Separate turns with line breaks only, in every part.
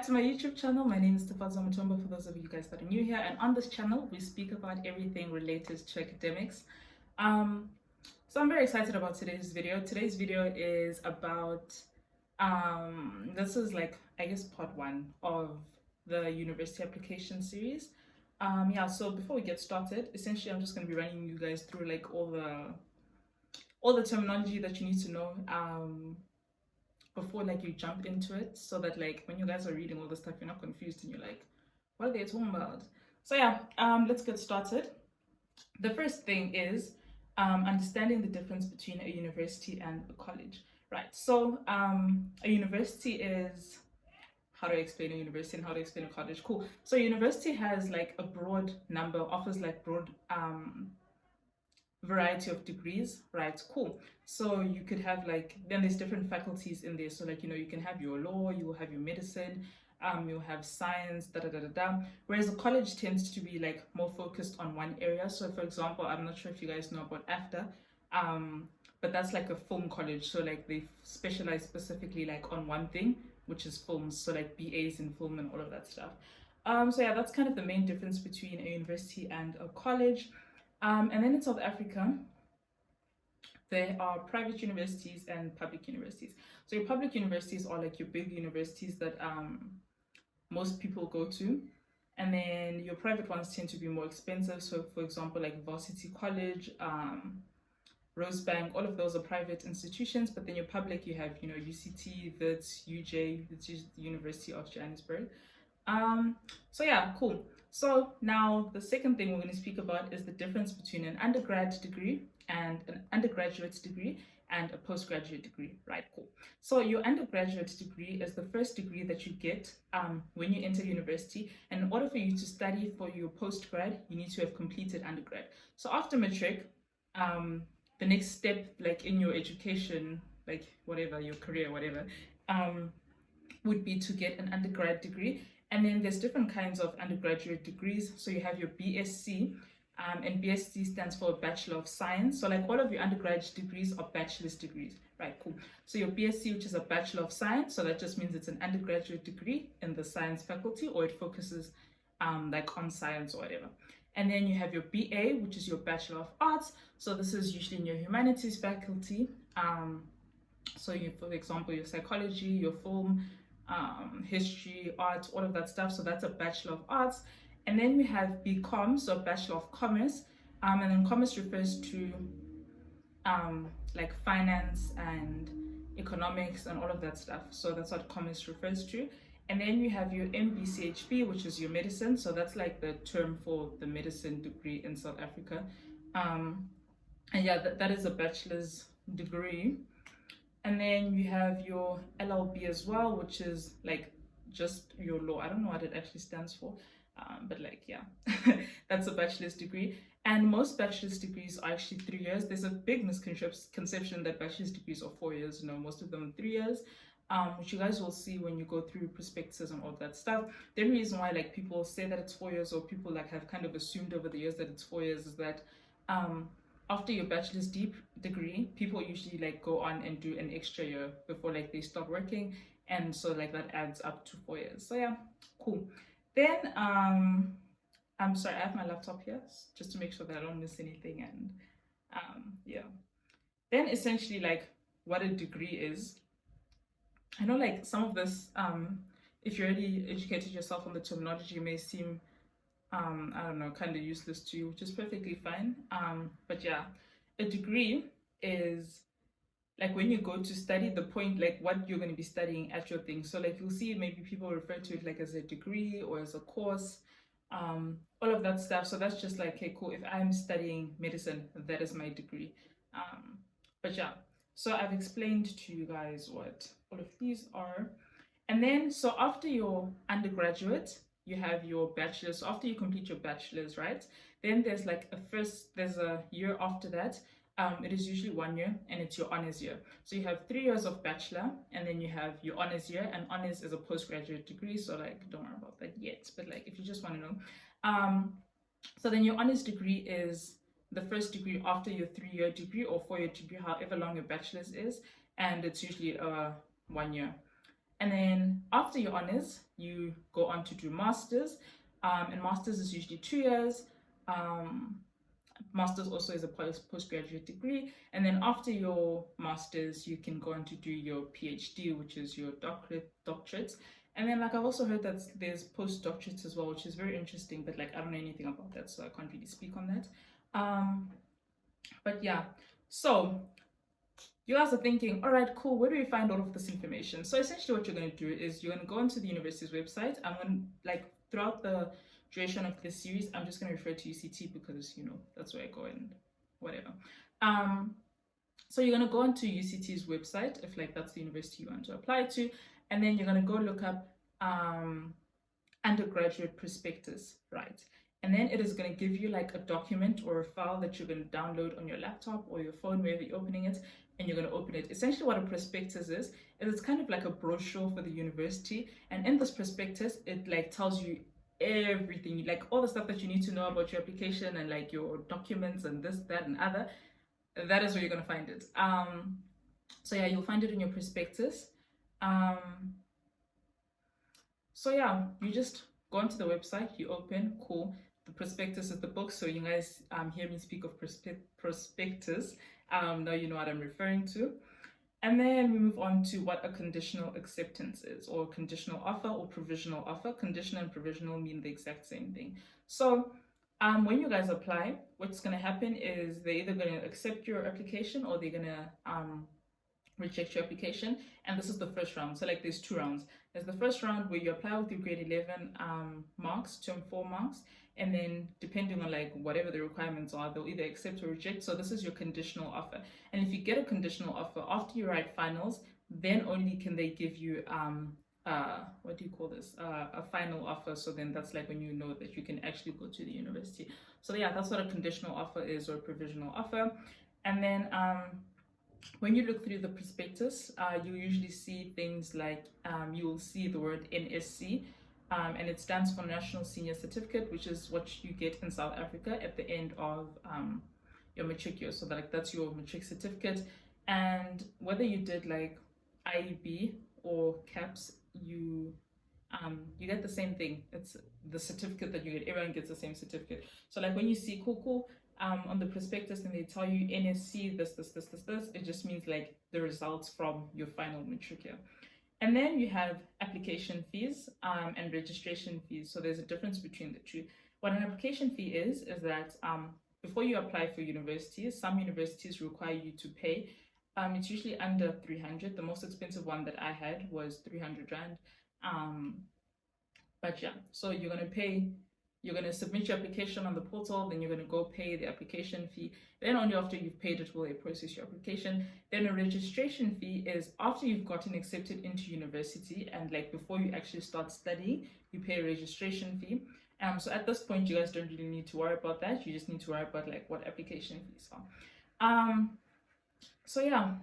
back to my YouTube channel. My name is Tafaza Mutombo for those of you guys that are new here, and on this channel we speak about everything related to academics. So I'm very excited about today's video. Today's video is about this is like, I guess, part one of the university application series. Yeah, so before we get started, essentially I'm just going to be running you guys through like all the terminology that you need to know before like you jump into it, so that like when you guys are reading all this stuff you're not confused and you're like, what are they talking about? So yeah, let's get started. The first thing is understanding the difference between a university and a college, right? So a university is, how do I explain a university and how do I explain a college? Cool. So a university has like a broad number, offers like broad variety of degrees, right? Cool. So you could have like, then there's different faculties in there. So like, you know, you can have your law, you will have your medicine, you'll have science, da da da da da. Whereas a college tends to be like more focused on one area. So for example, I'm not sure if you guys know about AFDA, but that's like a film college. So like they specialize specifically like on one thing, which is films. So like BAs in film and all of that stuff. So yeah, that's kind of the main difference between a university and a college. And then in South Africa, there are private universities and public universities. So your public universities are like your big universities that most people go to. And then your private ones tend to be more expensive. So for example, like Varsity College, Rosebank, all of those are private institutions. But then your public, you have, you know, UCT, WITS, UJ, which is the University of Johannesburg. So yeah, cool. So now the second thing we're going to speak about is the difference between an undergrad degree and an undergraduate degree and a postgraduate degree, right? Cool. So your undergraduate degree is the first degree that you get when you enter university. And in order for you to study for your postgrad, you need to have completed undergrad. So after matric, the next step, like in your education, like whatever, your career, whatever, would be to get an undergrad degree. And then there's different kinds of undergraduate degrees. So you have your BSc, and BSc stands for Bachelor of Science. So like all of your undergraduate degrees are bachelor's degrees, right? Cool. So your BSc, which is a Bachelor of Science, so that just means it's an undergraduate degree in the science faculty, or it focuses like on science or whatever. And then you have your BA, which is your Bachelor of Arts. So this is usually in your humanities faculty. So you, for example, your psychology, your film, history, art, all of that stuff. So that's a Bachelor of Arts. And then we have BCom, so Bachelor of Commerce. And then commerce refers to like finance and economics and all of that stuff. So that's what commerce refers to. And then you have your MBCHB, which is your medicine. So that's like the term for the medicine degree in South Africa. And yeah, that is a bachelor's degree. And then you have your LLB as well, which is like just your law. I don't know what it actually stands for, but like, yeah, that's a bachelor's degree. And most bachelor's degrees are actually 3 years. There's a big misconception that bachelor's degrees are 4 years. No, most of them are 3 years, which you guys will see when you go through prospectus and all that stuff. The only reason why like people say that it's 4 years, or people like have kind of assumed over the years that it's 4 years, is that after your bachelor's degree, people usually like go on and do an extra year before like they start working, and so like that adds up to 4 years. So yeah, cool. Then I'm sorry, I have my laptop here just to make sure that I don't miss anything. And yeah, then essentially like what a degree is. I know like some of this, if you already educated yourself on the terminology, may seem I don't know, kind of useless to you, which is perfectly fine. But yeah, a degree is like when you go to study, the point, like what you're going to be studying at your thing. So like you'll see maybe people refer to it like as a degree or as a course, all of that stuff. So that's just like, okay, cool. If I'm studying medicine, that is my degree. But yeah, so I've explained to you guys what all of these are. And then, so after your undergraduate, you have your bachelor's. So after you complete your bachelor's, right, then there's like there's a year after that. It is usually 1 year, and it's your honors year. So you have 3 years of bachelor, and then you have your honors year, and honors is a postgraduate degree. So like, don't worry about that yet, but like if you just want to know, so then your honors degree is the first degree after your 3-year degree or 4-year degree, however long your bachelor's is, and it's usually 1 year. And then after your honors, you go on to do masters, and masters is usually 2 years. Masters also is a postgraduate degree, and then after your masters you can go on to do your PhD, which is your doctorate. And then like I've also heard that there's postdoctorates as well, which is very interesting, but like I don't know anything about that, so I can't really speak on that. But yeah, so you guys are thinking, all right, cool, where do we find all of this information? So essentially what you're going to do is you're going to go onto the university's website. I'm going to, like, throughout the duration of this series, I'm just going to refer to UCT because, you know, that's where I go and whatever. So you're going to go onto UCT's website if like that's the university you want to apply to, and then you're going to go look up undergraduate prospectus, right? And then it is going to give you like a document or a file that you're going to download on your laptop or your phone, wherever you're opening it, and you're going to open it. Essentially what a prospectus is it's kind of like a brochure for the university, and in this prospectus it like tells you everything, like all the stuff that you need to know about your application and like your documents and this, that, and other. That is where you're going to find it. So yeah, you'll find it in your prospectus. So yeah, you just go onto the website, you open, cool. The prospectus is the book, so you guys hear me speak of prospectus. Now you know what I'm referring to. And then we move on to what a conditional acceptance is, or conditional offer or provisional offer. Conditional and provisional mean the exact same thing. So when you guys apply, what's going to happen is they're either going to accept your application or they're going to reject your application. And this is the first round. So like there's 2 rounds. There's the first round where you apply with your grade 11 marks, term 4 marks, and then depending on like whatever the requirements are, they'll either accept or reject. So this is your conditional offer. And if you get a conditional offer after you write finals, then only can they give you what do you call this, a final offer. So then that's like when you know that you can actually go to the university. So yeah, that's what a conditional offer is, or a provisional offer. And then when you look through the prospectus, you usually see things like you will see the word NSC, and it stands for National Senior Certificate, which is what you get in South Africa at the end of your matric year. So that's your matric certificate. And whether you did like IEB or CAPS, you get the same thing. It's the certificate that you get. Everyone gets the same certificate. So like when you see cool on the prospectus and they tell you NSC this, it just means like the results from your final matric year. And then you have application fees and registration fees. So there's a difference between the two. What an application fee is that before you apply for universities, some universities require you to pay. It's usually under 300. The most expensive one that I had was 300 Rand. But yeah, so you're going to pay. You're going to submit your application on the portal, then you're going to go pay the application fee. Then only after you've paid it will they process your application. Then a registration fee is after you've gotten accepted into university and like before you actually start studying, you pay a registration fee. So at this point, you guys don't really need to worry about that. You just need to worry about like what application fees are. So yeah,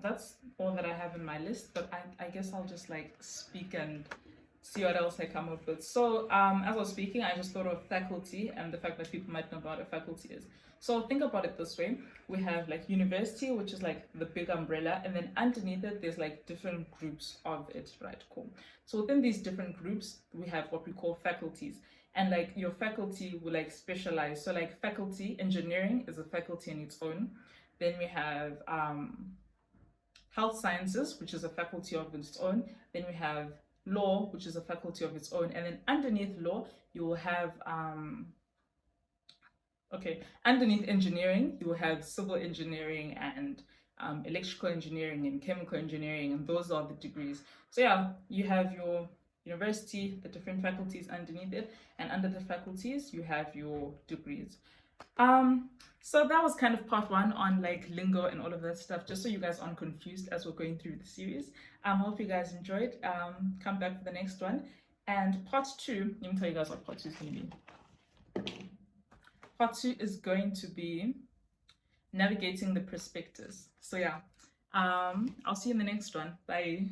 that's all that I have in my list, but I guess I'll just like speak and see what else I come up with. So as I was speaking, I just thought of faculty and the fact that people might know about what a faculty is. So think about it this way. We have like university, which is like the big umbrella, and then underneath it, there's like different groups of it, right? Cool. So within these different groups, we have what we call faculties. And like your faculty will like specialize. So like faculty engineering is a faculty in its own. Then we have health sciences, which is a faculty of its own. Then we have law, which is a faculty of its own. And then underneath law, you will have underneath engineering, you will have civil engineering and electrical engineering and chemical engineering, and those are the degrees. So yeah, you have your university, the different faculties underneath it, and under the faculties you have your degrees. So that was kind of part 1 on like lingo and all of that stuff, just so you guys aren't confused as we're going through the series. Hope you guys enjoyed. Come back for the next one. And part 2, let me tell you guys what part 2 is going to be. Part 2 is going to be navigating the prospectus. So yeah, I'll see you in the next one. Bye.